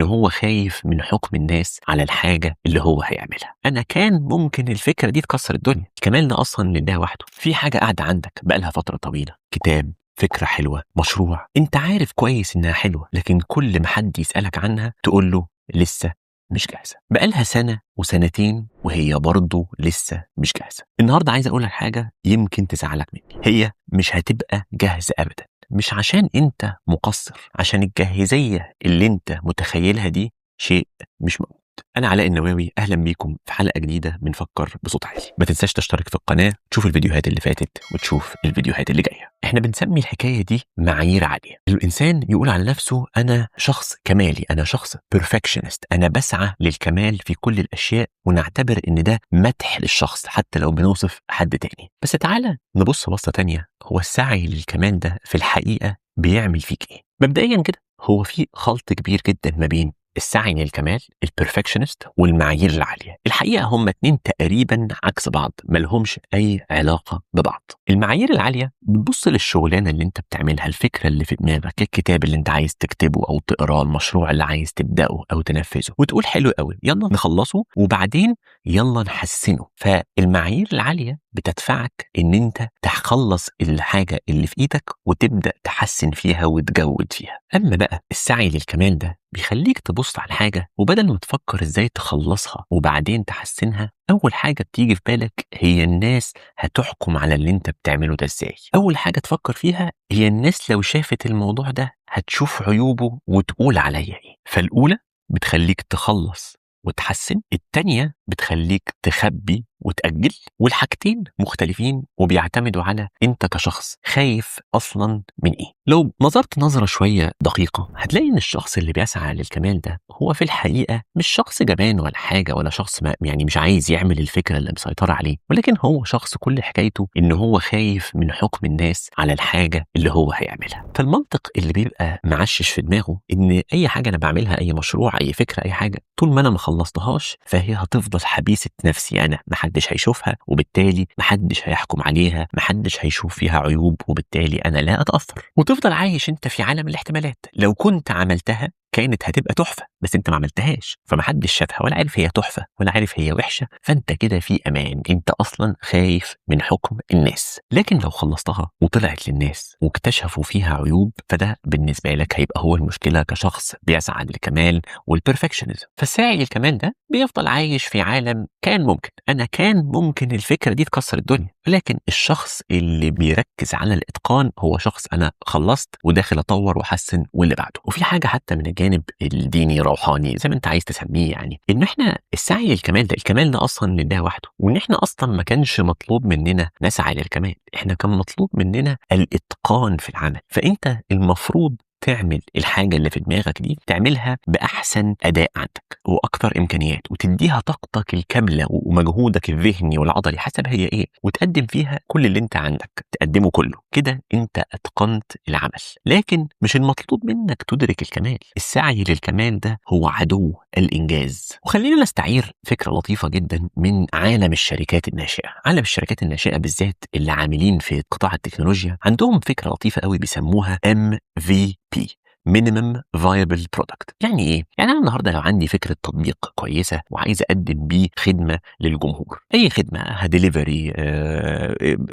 هو خايف من حكم الناس على الحاجة اللي هو هيعملها. أنا كان ممكن الفكرة دي تكسر الدنيا. الكمال ده أصلا لله وحده. في حاجة قاعدة عندك بقالها فترة طويلة، كتاب، فكرة حلوة، مشروع، انت عارف كويس انها حلوة، لكن كل ما حد يسألك عنها تقول له لسه مش جاهزة. بقالها سنة وسنتين وهي برضو لسه مش جاهزة. النهاردة عايز اقولك حاجة يمكن تزعلك مني، هي مش هتبقى جاهزة ابدا، مش عشان انت مقصر، عشان الجاهزية اللي انت متخيلها دي شيء مش موجود. أنا علاء النواوي، أهلا بيكم في حلقة جديدة من فكر بصوت عالي. ما تنساش تشترك في القناة، تشوف الفيديوهات اللي فاتت وتشوف الفيديوهات اللي جاية. احنا بنسمي الحكاية دي معايير عالية. الإنسان يقول على نفسه أنا شخص كمالي، أنا شخص perfectionist، أنا بسعى للكمال في كل الأشياء، ونعتبر إن ده مدح للشخص حتى لو بنوصف حد تاني. بس تعالى نبص بصة تانية، هو السعي للكمال ده في الحقيقة بيعمل فيك إيه؟ مبدئيا كده هو في خلط كبير جدا ما بين السعي للكمال البرفكشنست والمعايير العالية. الحقيقة هم اتنين تقريبا عكس بعض، ملهمش أي علاقة ببعض. المعايير العالية بتبص للشغلانة اللي انت بتعملها، الفكرة اللي في دماغك، الكتاب اللي انت عايز تكتبه أو تقراه، المشروع اللي عايز تبدأه أو تنفذه، وتقول حلو قوي، يلا نخلصه وبعدين يلا نحسنه. فالمعايير العالية بتدفعك ان انت تخلص الحاجة اللي في ايدك وتبدأ تحسن فيها وتجود فيها. اما بقى السعي للكمال ده بيخليك تبص على الحاجة، وبدل ما تفكر ازاي تخلصها وبعدين تحسنها، اول حاجة بتيجي في بالك هي الناس هتحكم على اللي انت بتعمله ده ازاي. اول حاجة تفكر فيها هي الناس لو شافت الموضوع ده هتشوف عيوبه وتقول عليا ايه. فالاولى بتخليك تخلص وتحسن، التانية بتخليك تخبي وتأجل، والحاجتين مختلفين وبيعتمدوا على انت كشخص خايف اصلا من ايه. لو نظرت نظرة شوية دقيقة هتلاقي ان الشخص اللي بيسعى للكمال ده هو في الحقيقة مش شخص جبان ولا حاجة، ولا شخص ما يعني مش عايز يعمل الفكرة اللي مسيطرة عليه، ولكن هو شخص كل حكايته ان هو خايف من حكم الناس على الحاجة اللي هو هيعملها. فالمنطق اللي بيبقى معشش في دماغه ان اي حاجة انا بعملها، اي مشروع، اي فكرة، اي حاجة، طول ما انا ما خلصتهاش فهي هتفضل حبيسة نفسي انا، محدش هيشوفها وبالتالي محدش هيحكم عليها، محدش هيشوف فيها عيوب وبالتالي انا لا اتأثر. وتفضل عايش انت في عالم الاحتمالات، لو كنت عملتها كانت هتبقى تحفة، بس انت ما عملتهاش فمحدش شافها ولا عارف هي تحفة ولا عارف هي وحشة، فانت كده في امان، انت اصلا خايف من حكم الناس. لكن لو خلصتها وطلعت للناس واكتشفوا فيها عيوب، فده بالنسبة لك هيبقى هو المشكلة كشخص بيسعى للكمال والبرفكشنزم. فالساعي للكمال ده بيفضل عايش في عالم كان ممكن، انا كان ممكن الفكرة دي تكسر الدنيا. لكن الشخص اللي بيركز على الاتقان هو شخص انا خلصت وداخل اطور واحسن واللي بعده. وفي حاجة حتى من الجانب الديني روحاني زي ما انت عايز تسميه، يعني ان احنا السعي للكمال ده، الكمال ده اصلا لله وحده، وان احنا اصلا ما كانش مطلوب مننا نسعى للكمال، احنا كان مطلوب مننا الاتقان في العمل. فانت المفروض تعمل الحاجة اللي في دماغك دي، تعملها بأحسن أداء عندك وأكثر إمكانيات، وتديها طاقتك الكاملة ومجهودك الذهني والعضلي حسب هي إيه، وتقدم فيها كل اللي أنت عندك، تقدمه كله كده، أنت أتقنت العمل. لكن مش المطلوب منك تدرك الكمال، السعي للكمال ده هو عدو الإنجاز. وخلينا نستعير فكرة لطيفة جدا من عالم الشركات الناشئة. عالم الشركات الناشئة بالذات اللي عاملين في قطاع التكنولوجيا عندهم فكرة لطيفة قوي بيسموها MVP، Minimum Viable Product. يعني ايه؟ يعني انا النهارده لو عندي فكره تطبيق كويسه وعايز اقدم بيه خدمه للجمهور، اي خدمه، هدليفري،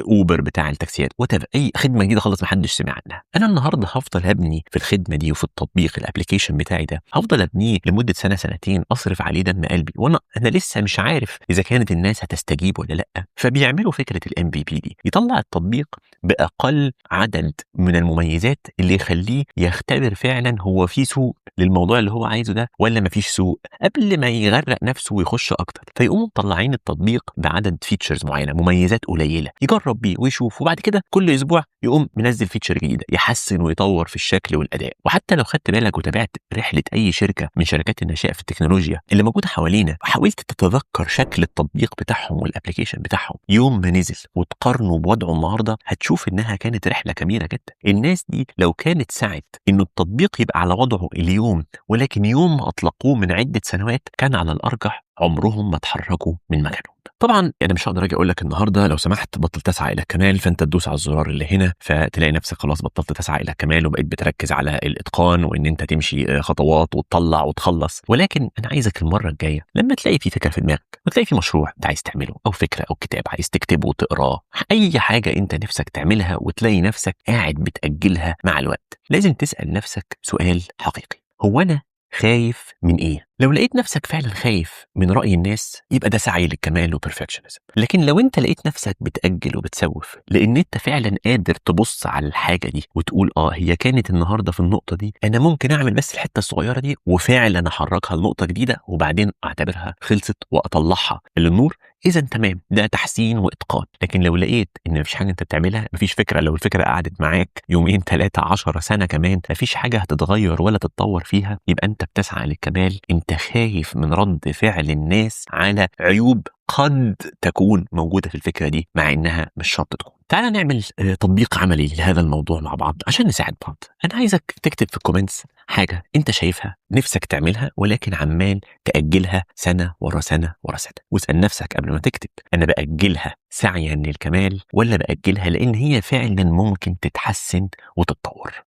اوبر بتاع التاكسيات، اي خدمه جديده خالص محدش سمع عنها، انا النهارده هفضل ابني في الخدمه دي وفي التطبيق الابلكيشن بتاعي ده، هفضل ابنيه لمده سنه سنتين، اصرف عليه دم قلبي، وانا لسه مش عارف اذا كانت الناس هتستجيب ولا لا. فبيعملوا فكره MVP دي، يطلع التطبيق باقل عدد من المميزات اللي يخليه يختبر فعلا هو في سوق للموضوع اللي هو عايزه ده ولا مفيش سوق، قبل ما يغرق نفسه ويخش اكتر. فيقوموا مطلعين التطبيق بعدد فيتشرز معينه، مميزات قليله، يجرب بيه ويشوف، وبعد كده كل اسبوع يقوم منزل فيتشر جديده، يحسن ويطور في الشكل والاداء. وحتى لو خدت بالك وتابعت رحله اي شركه من شركات الناشئه في التكنولوجيا اللي موجوده حوالينا، وحاولت تتذكر شكل التطبيق بتاعهم والابلكيشن بتاعهم يوم ما نزل وتقارنه بوضعه النهارده، هتشوف انها كانت رحله كبيره جدا. الناس دي لو كانت سعت انه التطبيق يبقى على وضعه اليوم، ولكن يوم اطلقوه من عده سنوات، كان على الارجح عمرهم ما اتحركوا من مكانهم. طبعا انا مش هقدر اجي اقول لك النهارده لو سمحت بطل تسعى الى الكمال، فانت تدوس على الزرار اللي هنا فتلاقي نفسك خلاص بطلت تسعى الى الكمال وبقيت بتركز على الاتقان وان انت تمشي خطوات وتطلع وتخلص. ولكن انا عايزك المره الجايه لما تلاقي في فكره في دماغك وتلاقي في مشروع انت عايز تعمله او فكره او كتاب عايز تكتبه وتقراه، اي حاجه انت نفسك تعملها وتلاقي نفسك قاعد بتاجلها مع الوقت، لازم تسال نفسك سؤال حقيقي: هو انا خايف من ايه؟ لو لقيت نفسك فعلا خايف من رأي الناس يبقى ده سعي للكمال وبرفكشنزم. لكن لو انت لقيت نفسك بتأجل وبتسوف لان انت فعلا قادر تبص على الحاجة دي وتقول هي كانت النهاردة في النقطة دي، انا ممكن اعمل بس الحتة الصغيرة دي وفعلا احركها لنقطة جديدة وبعدين اعتبرها خلصت واطلعها للنور، اذا تمام، ده تحسين واتقان. لكن لو لقيت ان مفيش حاجه انت بتعملها، مفيش فكره، لو الفكره قعدت معاك يومين 3 10 سنه كمان مفيش حاجه هتتغير ولا تتطور فيها، يبقى انت بتسعى للكمال. انت خايف من رد فعل الناس على عيوب قد تكون موجوده في الفكره دي مع انها مش شرط تكون. تعالى نعمل تطبيق عملي لهذا الموضوع مع بعض عشان نساعد بعض. انا عايزك تكتب في الكومنتس حاجه انت شايفها نفسك تعملها ولكن عمال تأجلها سنة ورا سنة ورا سنة، واسأل نفسك قبل ما تكتب: أنا بأجلها سعيا للكمال ولا بأجلها لأن هي فعلا ممكن تتحسن وتتطور؟